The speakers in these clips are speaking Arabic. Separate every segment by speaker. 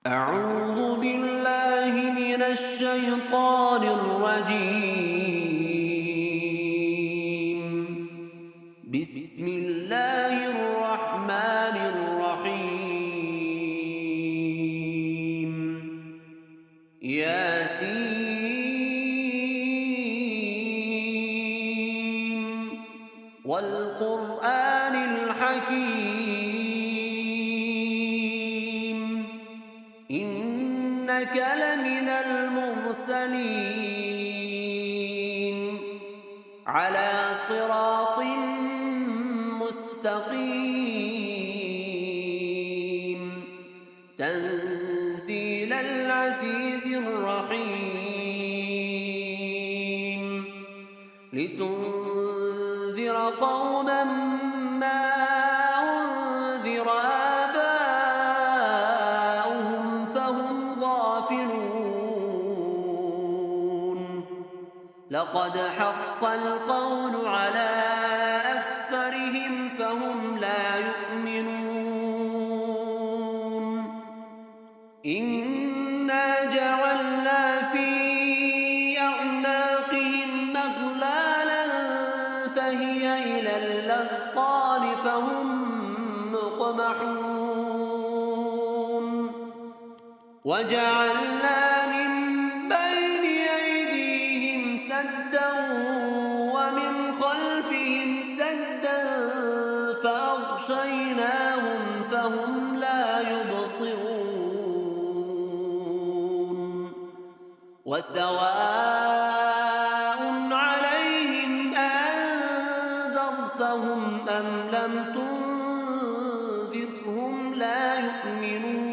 Speaker 1: أعوذ بالله من الشيطان الرجيم. بسم الله الرحمن الرحيم. ياسين والقرآن الحكيم إنك لمن المرسلين على صراط مستقيم تنزيل العزيز الرحيم لتنذر قوما ما أنذر آباؤهم فهم غافلون لقد حق القول على أكثرهم فهم لا يؤمنون إنا جعلنا في أعناقهم أغلالا فهي إلى الأذقان فهم مقمحون وجعلنا من بين أيديهم سدا ومن خلفهم سدا فأغشيناهم فهم لا يبصرون وسواء عليهم أنذرتهم أم لم تنذرهم لا يؤمنون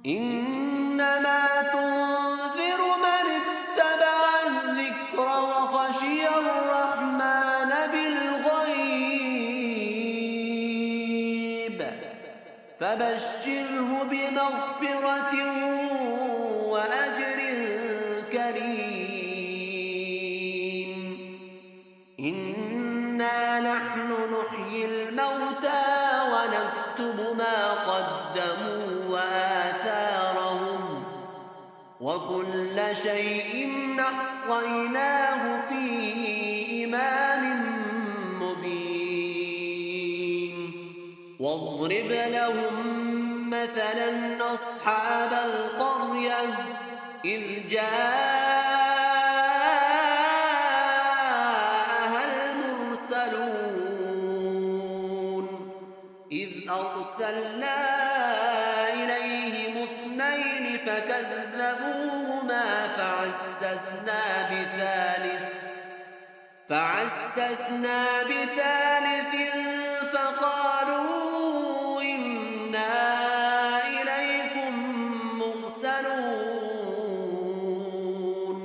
Speaker 1: إنما تنذر من اتبع الذكر وخشي الرحمن بالغيب فبشره بمغفرة وأجر كريم إنا نحن نحيي الموتى ونكتب ما قدموا وآثارهم وكل شيء أحصيناه في إمام مبين واضرب لهم مثلا أصحاب القرية إذ جاءها المرسلون إذ أرسلنا إليهم اثنين فكذبوهما فعززنا بثالث فقالوا إنا إليكم مرسلون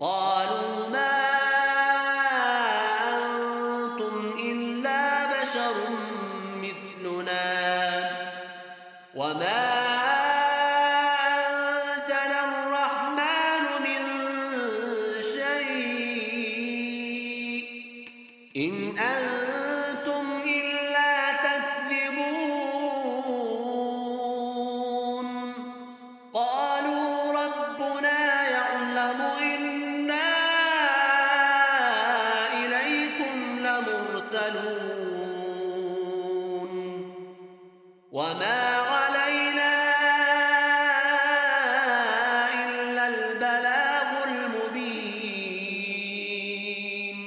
Speaker 1: قالوا ما أنتم إلا بشر مثلنا وما أنزل الرحمن من شيء إن أنتم إلا تكذبون قالوا ربنا يعلم إنا إليكم لمرسلون وما علينا إلا البلاغ المبين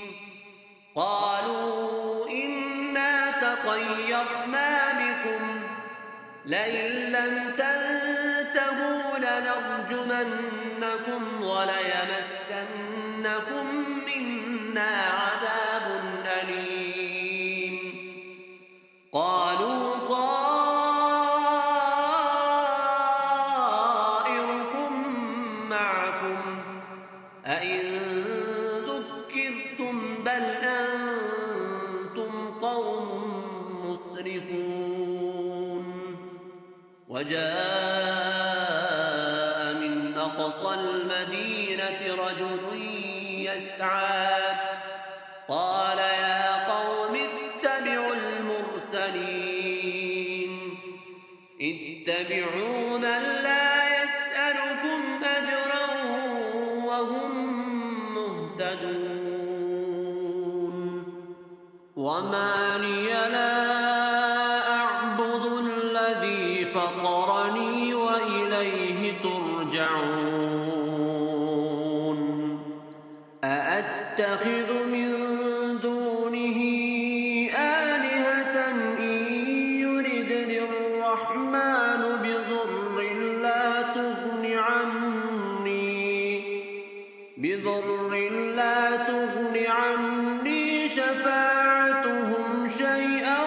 Speaker 1: قالوا إنا تطيرنا بكم لئن لم تنتهوا لنرجمنكم وليمسنكم منا عذاب أليم قالوا طائركم معكم أئن ذكرتم بل أنتم قوم مسرفون وجاء من أقصى المدينة رجل يسعى قال يا قوم اتبعوا المرسلين اتبعوا من لا يسألكم أجرا وهم مهتدون وما لي لا أعبد الذي فطرني وإليه ترجعون أأتخذ من دونه آلهة إن يردني الرحمن بضر لا تغن عني شفاعتهم شيئا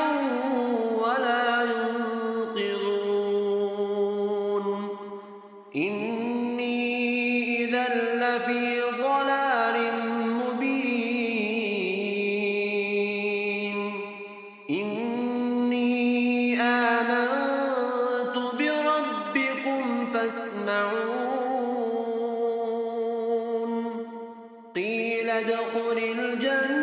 Speaker 1: ولا ينقذون إني إذا لفي ضلال مبين إني آمنت بربكم فاسمعون قيل ادخل الجنة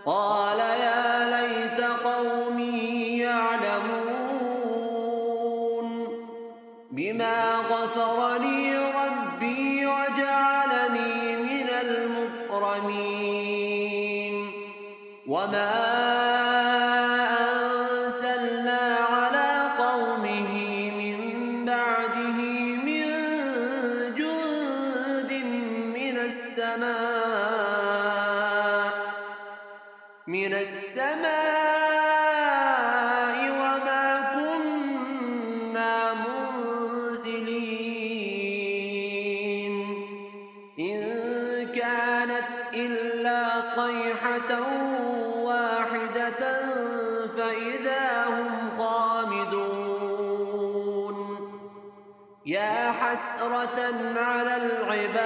Speaker 1: قال يا ليت قومي يعلمون بما غفر لي ربي وجعلني من المكرمين وما أرسلنا على قومه من بعده من جند من السماء وما كنا منزلين إن كانت إلا صيحة واحدة فإذا هم خامدون يا حسرة على العباد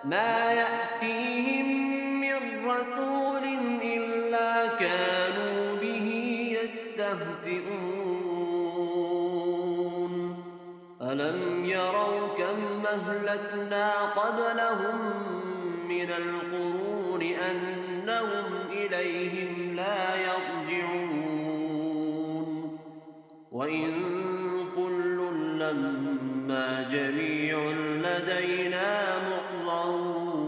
Speaker 1: ما يأتيهم من رسول إلا كانوا به يستهزئون ألم يروا كم أهلكنا قبلهم من القرون أنهم إليهم لا يرجعون وإن كل لما جميع لدينا محضرون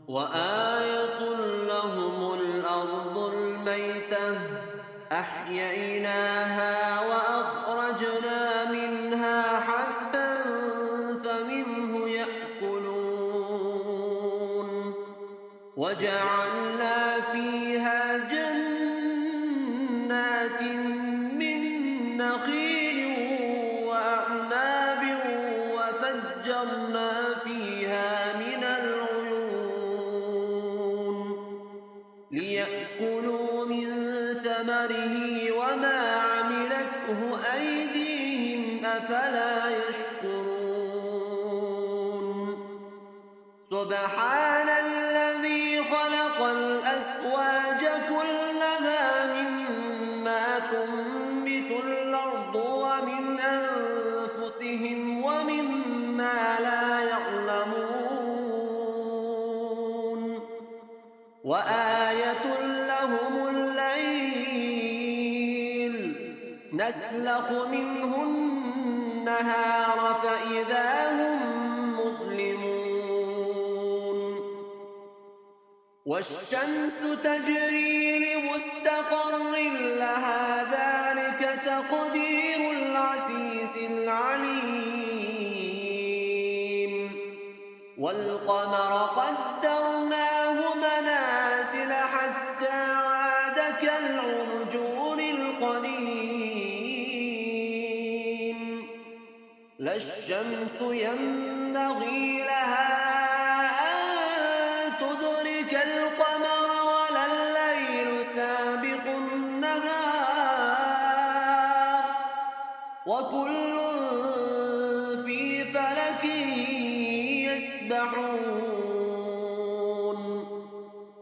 Speaker 1: وآية لهم الأرض الميتة أحييناها وأخرجنا منها حبا فمنه يأكلون وجعلنا فيها جنات من نخيل وأعناب وفجرنا فيها من العيون ليأكلوا من ثمره وما عملته أيديهم أفلا يشكرون سبحان الذي خلق الأزواج كلها مما تنبت الأرض ومن أنفسهم ومما لا يعلمون وآية لهم الليل نسلخ منه النهار فإذا هم مظلمون والشمس تجري لمستقر لها ذلك تقدير العزيز العليم والقمر قدرناه منازل حتى عاد كالعرجون القديم لا الشمس ينبغي لها أن تدرك القمر ولا الليل سابق النهار وكل في فلك يسبحون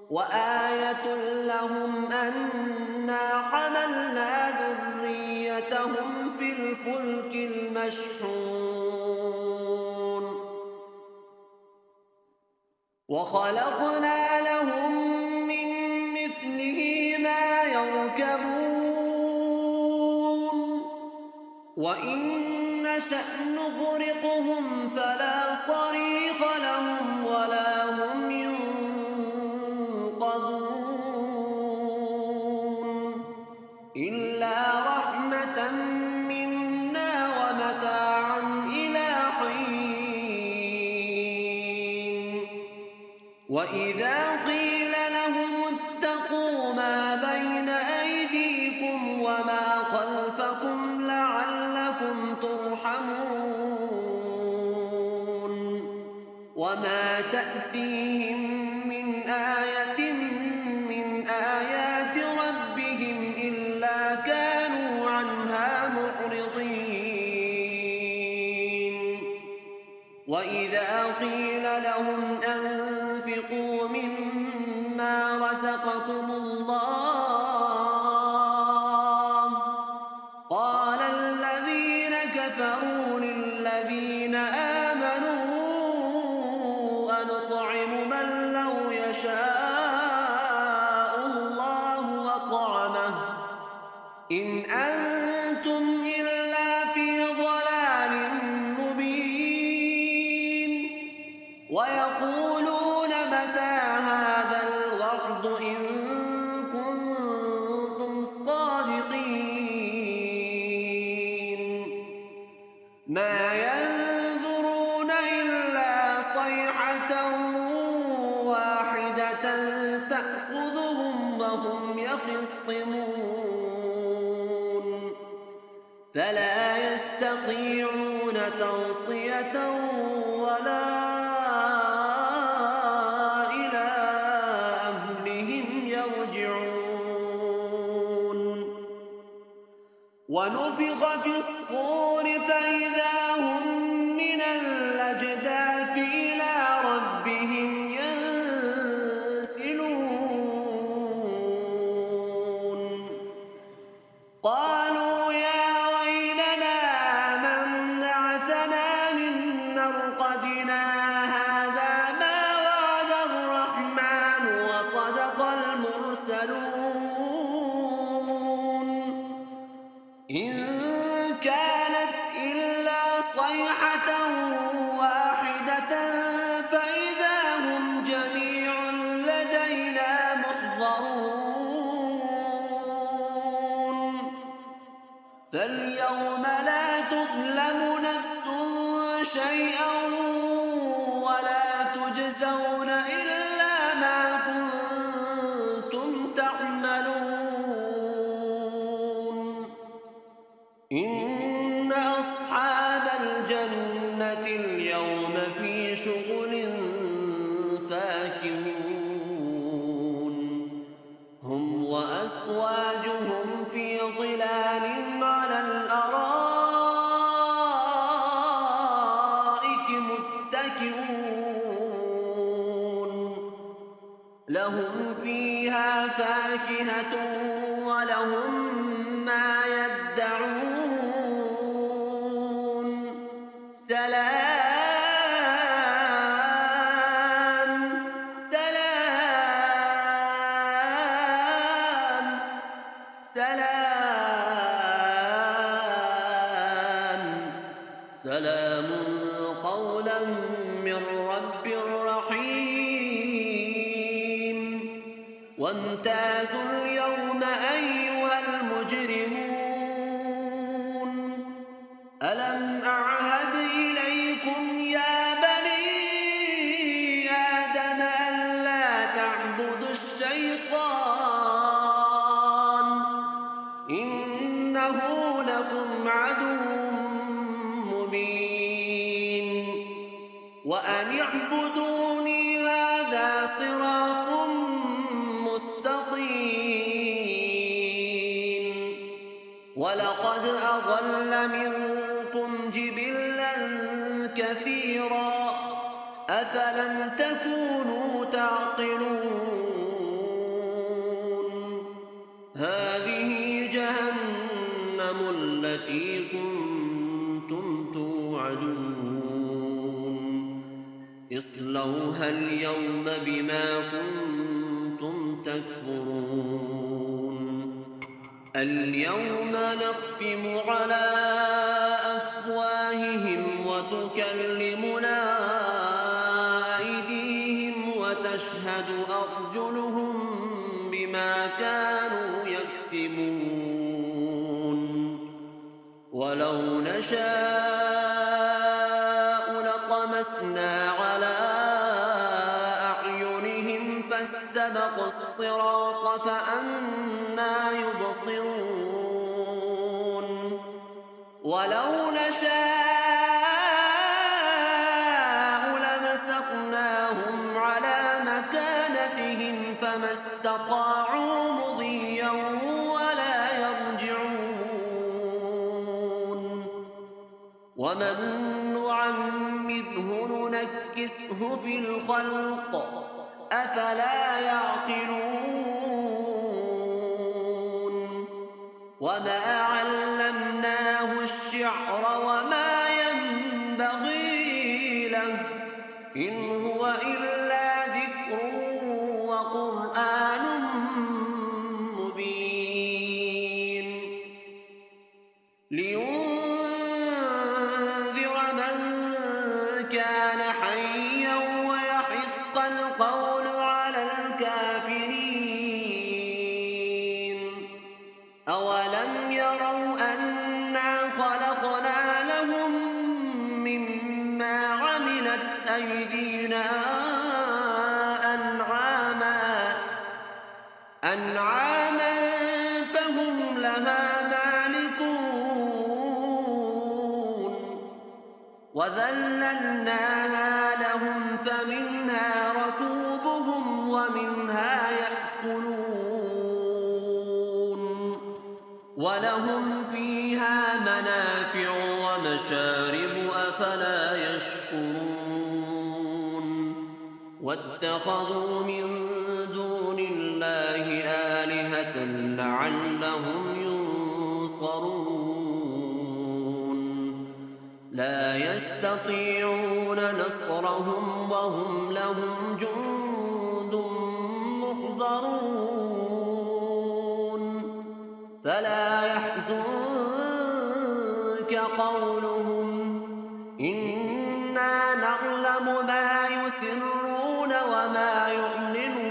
Speaker 1: وآية لهم أنا حملنا ذريتهم في الفلك المشحون وخلقنا لهم لمثله ما يركبون وإن نشأ نغرقهم فلا صريخ لهم ولا هم ينقذون إلا رحمة منا ومتاعا إلى حين وإذا قيل لهم اتقوا ما بين أيديكم وما خلفكم لعلكم ترحمون وما تأتيهم من آية من آيات ربهم إلا كانوا عنها معرضين وإذا قيل لهم أنفقوا مما رزقكم الله قال الذين كفروا للذين آمنوا أنطعم من لو يشاء الله أطعمه إن أنتم إلا في ضلال مبين ويقولون متى هذا الوعد إن كنتم صادقين ما ينظرون إلا صيحة واحدة تأخذهم وهم يخصمون فلا يستطيعون توصية ولا إلى أهلهم يرجعون ونفخ في الصور فإذا هم من الأجداث إلى ربهم ينسلون قالوا يا ويلنا من بعثنا من مرقدنا هذا ما وعد الرحمن وصدق المرسلون إن كانت إلا صيحة واحدة فإذا هم جميع لدينا محضرون فاليوم لا تظلم نفس شيئا ولا تجزون إلا ما كنتم تعملون إن أصحاب الجنة اليوم في شغل فاكهون هم وأزواجهم في ظلال على الأرائك متكئون لهم فيها فاكهة ولهم ما يدعون سلام سلام سلام سلام قولا من رب رحيم وامتازوا اليوم أيها المجرمون ألم أعهد إليكم يا بني آدم ألا تعبدوا الشيطان إنه لكم عدو مبين وأن اعبدوني هذا صراط مستقيم ولقد أضل منكم جبلا كثيرا أفلم تكونوا تعقلون هذه جهنم التي كنتم توعدون اصلوها اليوم بما كنتم تكفرون اليوم نختم على أفواههم وتكلمنا أيديهم وتشهد أرجلهم بما كانوا يكسبون ولو نشاء لطمسنا على أعينهم فاستبقوا الصراط فأنى يبصرون ولو نشاء لمسخناهم على مكانتهم فما استطاعوا مضيا ولا يرجعون ومن نعمره ننكسه في الخلق أفلا يعقلون وما علمناه الشعر وما ينبغي له إن هو إلا ذكر وقرآن مبين لينذر من كان حيا ويحق القول على الكافرين أولم يروا أنا خلقنا لهم مما عملت أيدينا أنعاما فهم لها مالكون وذللناها لهم فمنها ركوبهم ومنها يأكلون ولهم فيها منافع ومشارب أفلا يشكرون واتخذوا من دون الله آلهة لعلهم ينصرون لا يستطيعون نصرهم وهم لهم جند محضرون فلا يحزنك قولهم إنا نعلم ما يسرون وما يعلنون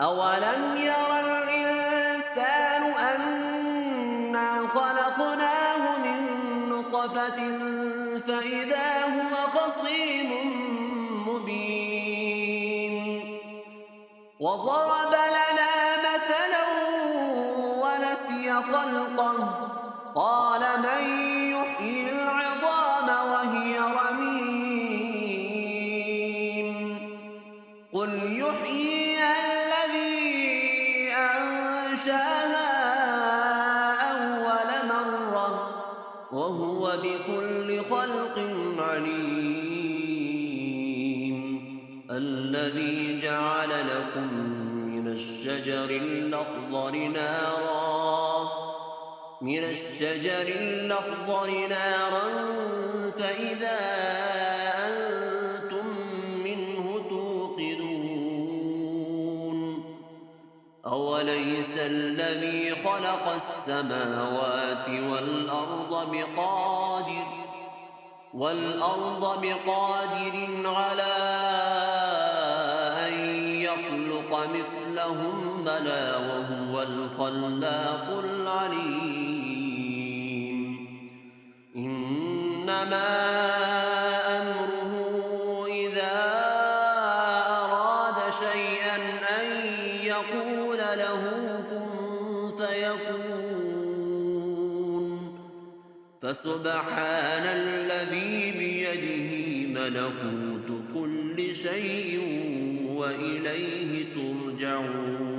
Speaker 1: أولم ير الإنسان أنا خلقناه من نطفة فإذا هو خصيم مبين وضرب لنا مثلا ونسي خلقه قال من يحيي العظام وهي رميم قل يحييها الذي أنشاها أول مرة وهو بكل خلق عليم الذي جعل لكم من الشجر الأخضر نارا فإذا أنتم منه توقدون أوليس الذي خلق السماوات والأرض بقادر على أن يخلق مثلهم بلى وهو الخلاق العليم إنما أمره إذا أراد شيئا أن يقول له كن فيكون فسبحان الذي بيده ملكوت كل شيء وإليه ترجعون